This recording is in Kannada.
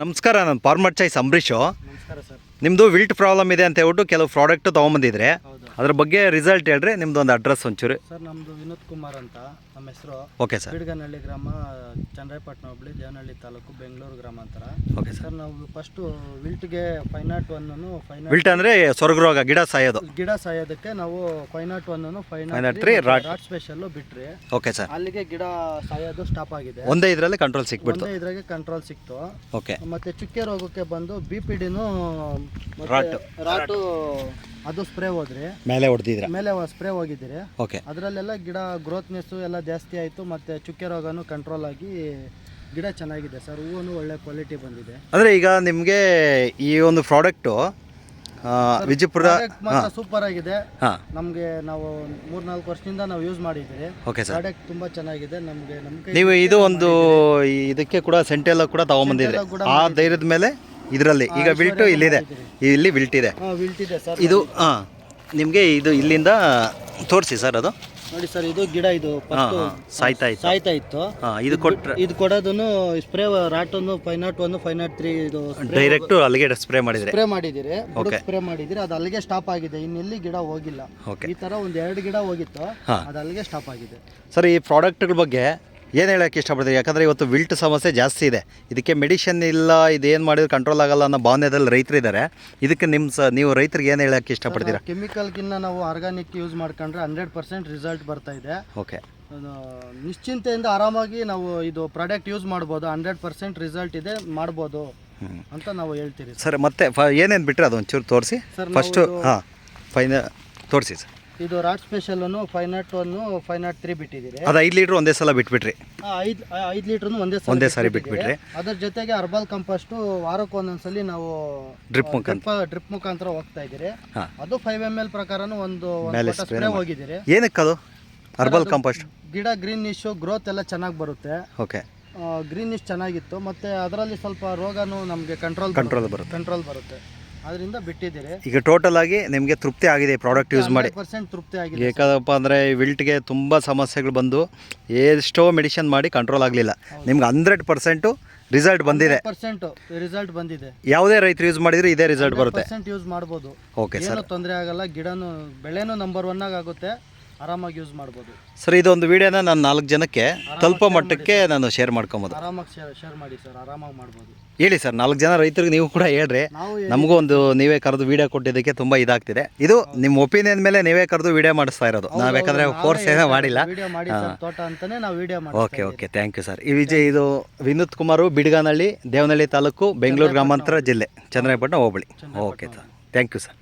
ನಮಸ್ಕಾರ, ನಾನು ಫಾರ್ಮರ್ ಚಾಯ್ಸ್ ಅಂಬರೀಷು. ನಮಸ್ಕಾರ ಸರ್. ನಿಮ್ಮದು ವಿಲ್ಟ್ ಪ್ರಾಬ್ಲಮ್ ಇದೆ ಅಂತ ಹೇಳ್ಬಿಟ್ಟು ಕೆಲವು ಪ್ರಾಡಕ್ಟ್ ತೊಗೊಂಬಂದಿದ್ರೆ, ಅದ್ರ ಬಗ್ಗೆ ರಿಸಲ್ಟ್ ಹೇಳ್ರಿ. ನಿಮ್ಮದು ಒಂದು ಅಡ್ರೆಸ್ ಒಂಚೂರು. ಸರ್, ನಮ್ಮದು ವಿನೋದ್ ಕುಮಾರ್ ಅಂತ ನಮ್ಮ ಹೆಸರು. Okay sir. ಬಿಡ್ಗನಹಳ್ಳಿ ಗ್ರಾಮ, ಚನ್ನರಾಯಪಟ್ಟಣ ಹೋಬಳಿ, ದೇವನಹಳ್ಳಿ ತಾಲೂಕು, ಬೆಂಗಳೂರು ಗ್ರಾಮಾಂತರ. ಓಕೆ ಸರ್, ನಾವು ಫಸ್ಟು ವಿಲ್ಟ್ಗೆ 501 ವಿಲ್ಟ್ ಅಂದರೆ ಸ್ವರ್ಗರೋಗ, ಗಿಡ ಸಾಯೋದು. ಗಿಡ ಸಾಯೋದಕ್ಕೆ ನಾವು 501 503 ರಾಟ್ ಸ್ಪೆಷಲ್ಲು ಬಿಟ್ರಿ. Okay sir. ಅಲ್ಲಿಗೆ ಗಿಡ ಸಾಯೋದು ಸ್ಟಾಪ್ ಆಗಿದೆ. ಒಂದೇ ಇದರಲ್ಲಿ ಕಂಟ್ರೋಲ್ ಸಿಕ್ಬಿಡ್ತು. ಒಂದೇ ಇದ್ರಾಗೆ ಕಂಟ್ರೋಲ್ ಸಿಕ್ತು. ಓಕೆ. ಮತ್ತೆ ಚುಕ್ಕೆ ರೋಗಕ್ಕೆ ಬಂದು BPDನೂ ರಾಟು ಅದು ಸ್ಪ್ರೇ ಹೋದ್ರಿ. ಮೇಲೆ ಹೊಡೆದಿದ್ರೆ ಮೇಲೆ ಸ್ಪ್ರೇ ಹೋಗಿದ್ದೀರಿ. ಓಕೆ. ಅದರಲ್ಲೆಲ್ಲ ಗಿಡ ಗ್ರೋತ್ನೆಸ್ಸು ಎಲ್ಲ ಜಾಸ್ತಿ ಆಯಿತು. ಮತ್ತು ಚುಕ್ಕೆ ರೋಗನೂ ಕಂಟ್ರೋಲ್ ಆಗಿ ಗಿಡ ಚೆನ್ನಾಗಿದೆ ಸರ್. ಹೂವು ಒಳ್ಳೆ ಕ್ವಾಲಿಟಿ ಬಂದಿದೆ. ಅಂದರೆ ಈಗ ನಿಮಗೆ ಈ ಒಂದು ಪ್ರಾಡಕ್ಟು ವಿಜಯಪುರ ಮಾತ್ರ ಸೂಪರ್ ಆಗಿದೆ. ಹಾಂ, ನಮಗೆ ನಾವು 3-4 ವರ್ಷದಿಂದ ನಾವು ಯೂಸ್ ಮಾಡಿದ್ದೀರಿ. Okay sir. ಪ್ರಾಡಕ್ಟ್ ತುಂಬ ಚೆನ್ನಾಗಿದೆ. ನಮಗೆ ನೀವು ಇದು ಒಂದು ಇದಕ್ಕೆ ಕೂಡ ಸೆಂಟೆಲ್ಲ ಕೂಡ ತಗೊಂಬಂದಿದ್ರೆ ಆ ಧೈರ್ಯದ ಮೇಲೆ ಇದರಲ್ಲಿ ಈಗ ವಿಲ್ಟು ಇಲ್ಲಿದೆ, ಇಲ್ಲಿ ವಿಲ್ಟ್ ಇದೆ. ವಿಲ್ಟ್ ಇದೆ ಸರ್. ಇದು ನಿಮಗೆ ಇದು ಇಲ್ಲಿಂದ ತೋರಿಸಿ ಸರ್. ಅದು ನೋಡಿ ಸರ್, ಇದು ಗಿಡ ಇದು ಸಾಯ್ತಾ ಇತ್ತು. ಇದು ಕೊಟ್ಟರೆ ಇದು ಕೊಡೋದನ್ನು ಸ್ಪ್ರೇ ರಾಟನ್ನು 501 503 ಇದು ಡೈರೆಕ್ಟ್ ಅಲ್ಲಿಗೆ ಸ್ಪ್ರೇ ಮಾಡಿದ್ರೆ ಸ್ಪ್ರೇ ಮಾಡಿದಿರಿ. ಸ್ಪ್ರೇ ಮಾಡಿದಿರಿ, ಅದು ಅಲ್ಲಿಗೆ ಸ್ಟಾಪ್ ಆಗಿದೆ. ಇನ್ನೆಲ್ಲಿ ಗಿಡ ಹೋಗಿಲ್ಲ. ಈ ತರ ಒಂದು 2 ಗಿಡ ಹೋಗಿತ್ತು, ಅದು ಅಲ್ಲಿಗೆ ಸ್ಟಾಪ್ ಆಗಿದೆ. ಸರ್, ಈ ಪ್ರಾಡಕ್ಟ್ಗಳ ಬಗ್ಗೆ ಏನು ಹೇಳೋಕ್ಕೆ ಇಷ್ಟಪಡ್ತೀವಿ? ಯಾಕಂದರೆ ಇವತ್ತು ವಿಲ್ಟ್ ಸಮಸ್ಯೆ ಜಾಸ್ತಿ ಇದೆ. ಇದಕ್ಕೆ ಮೆಡಿಷನ್ ಇಲ್ಲ, ಇದೇನು ಮಾಡಿದ್ರೆ ಕಂಟ್ರೋಲ್ ಆಗಲ್ಲ ಅನ್ನೋ ಭಾವನೆದಲ್ಲಿ ರೈತರಿದ್ದಾರೆ. ಇದಕ್ಕೆ ನೀವು ರೈತರಿಗೆ ಏನು ಹೇಳೋಕ್ಕೆ ಇಷ್ಟಪಡ್ತೀರಾ? ಕೆಮಿಕಲ್ಗಿನ್ನ ನಾವು ಆರ್ಗಾನಿಕ್ ಯೂಸ್ ಮಾಡ್ಕೊಂಡ್ರೆ 100% ರಿಸಲ್ಟ್ ಬರ್ತಾ ಇದೆ. ಓಕೆ. ನಿಶ್ಚಿಂತೆಯಿಂದ ಆರಾಮಾಗಿ ನಾವು ಇದು ಪ್ರಾಡಕ್ಟ್ ಯೂಸ್ ಮಾಡ್ಬೋದು. 100% ರಿಸಲ್ಟ್ ಇದೆ, ಮಾಡ್ಬೋದು ಅಂತ ನಾವು ಹೇಳ್ತೀರಿ ಸರ್. ಮತ್ತೆ ಏನೇನು ಬಿಟ್ಟರೆ ಅದು ಒಂಚೂರು ತೋರಿಸಿ ಫಸ್ಟು. ತೋರಿಸಿ ಸರ್. ಇದು ರಾಟ್ ಸ್ಪೆಷಲನ್ನು 501 503 ಬಿಟ್ಟಿದ್ದೀರಿ. ಅದು 5 ಲೀಟ್ರ್ ಒಂದೇ ಸಲ ಬಿಟ್ಬಿಟ್ರಿ? 5 ಲೀಟ್ರನ್ನು ಒಂದೇ ಸಾರಿ ಬಿಟ್ಬಿಟ್ರಿ. ಅದ್ರ ಜೊತೆಗೆ ಅರ್ಬಲ್ ಕಂಪೋಸ್ಟು ವಾರಕ್ಕೆ ಒಂದೊಂದ್ಸಲಿ ನಾವು ಡ್ರಿಪ್ ಮುಖಾಂತರ ಹೋಗ್ತಾ ಇದ್ದೀರಿ. ಅದು 5 ml ಪ್ರಕಾರನೂ ಒಂದು ಸ್ಪ್ರೇ ಹೋಗಿದ್ದೀರಿ. ಏನಕ್ಕೆ ಅದು ಅರ್ಬಲ್ ಕಂಪೋಸ್ಟ್? ಗಿಡ ಗ್ರೀನಿಶ್ ಗ್ರೋತ್ ಎಲ್ಲ ಚೆನ್ನಾಗಿ ಬರುತ್ತೆ. ಓಕೆ. ಗ್ರೀನಿಶ್ ಚೆನ್ನಾಗಿತ್ತು. ಮತ್ತು ಅದರಲ್ಲಿ ಸ್ವಲ್ಪ ರೋಗನೂ ನಮಗೆ ಕಂಟ್ರೋಲ್ ಬರುತ್ತೆ. ಅದರಿಂದ ಬಿಟ್ಟಿದ್ದೀರಿ. ಈಗ ಟೋಟಲ್ ಆಗಿ ನಿಮಗೆ ತೃಪ್ತಿ ಆಗಿದೆ ಪ್ರಾಡಕ್ಟ್ ಯೂಸ್ ಮಾಡಿ? 100% ತೃಪ್ತಿ ಆಗಿದೆ. ಯಾಕಂದಪ್ಪ ಅಂದರೆ ವಿಲ್ಟ್ಗೆ ತುಂಬ ಸಮಸ್ಯೆಗಳು ಬಂದು ಎಷ್ಟೋ ಮೆಡಿಷನ್ ಮಾಡಿ ಕಂಟ್ರೋಲ್ ಆಗಲಿಲ್ಲ. ನಿಮ್ಗೆ 100% ರಿಸಲ್ಟ್ ಬಂದಿದೆ. ರಿಸಲ್ಟ್ ಬಂದಿದೆ. ಯಾವುದೇ ರೈತರು ಯೂಸ್ ಮಾಡಿದ್ರೆ ಇದೇ ರಿಸಲ್ಟ್ ಬರುತ್ತೆ. ಯೂಸ್ ಮಾಡ್ಬೋದು. Okay sir. ಏನು ತೊಂದರೆ ಆಗಲ್ಲ. ಗಿಡನೂ ಬೆಳೆನೂ ನಂಬರ್ 1 ಆಗುತ್ತೆ. ಆರಾಮಾಗಿ ಯೂಸ್ ಮಾಡ್ಬೋದು ಸರ್. ಇದೊಂದು ವಿಡಿಯೋನ ನಾನು 4 ಜನಕ್ಕೆ ತಲುಪೋ ಮಟ್ಟಕ್ಕೆ ನಾನು ಶೇರ್ ಮಾಡ್ಕೊಬೋದು. ಆರಾಮಾಗಿ ಶೇರ್ ಮಾಡಿ ಸರ್. ಆರಾಮಾಗಿ ಮಾಡ್ಬೋದು. ಹೇಳಿ ಸರ್, 4 ಜನ ರೈತರಿಗೆ ನೀವು ಕೂಡ ಹೇಳ್ರಿ. ನಮಗೂ ಒಂದು ನೀವೇ ಕರೆದು ವಿಡಿಯೋ ಕೊಟ್ಟಿದ್ದಕ್ಕೆ ತುಂಬ ಇದಾಗ್ತಿದೆ. ಇದು ನಿಮ್ಮ ಒಪಿನಿಯನ್ ಮೇಲೆ ನೀವೇ ಕರೆದು ವಿಡಿಯೋ ಮಾಡಿಸ್ತಾ ಇರೋದು. ನಾವು ಯಾಕಂದರೆ ಫೋರ್ಸ್ ಏನೋ ಮಾಡಿಲ್ಲ. ತೋಟ ಅಂತಾನೆ ನಾವು ವಿಡಿಯೋ ಮಾಡಿ. ಓಕೆ. Thank you sir. ಇದು ವಿನೋದ್ ಕುಮಾರ್, ಬಿಡ್ಗನಹಳ್ಳಿ, ದೇವನಹಳ್ಳಿ ತಾಲೂಕು, ಬೆಂಗಳೂರು ಗ್ರಾಮಾಂತರ ಜಿಲ್ಲೆ, Channarayapatna hobli. Okay sir. Thank you sir.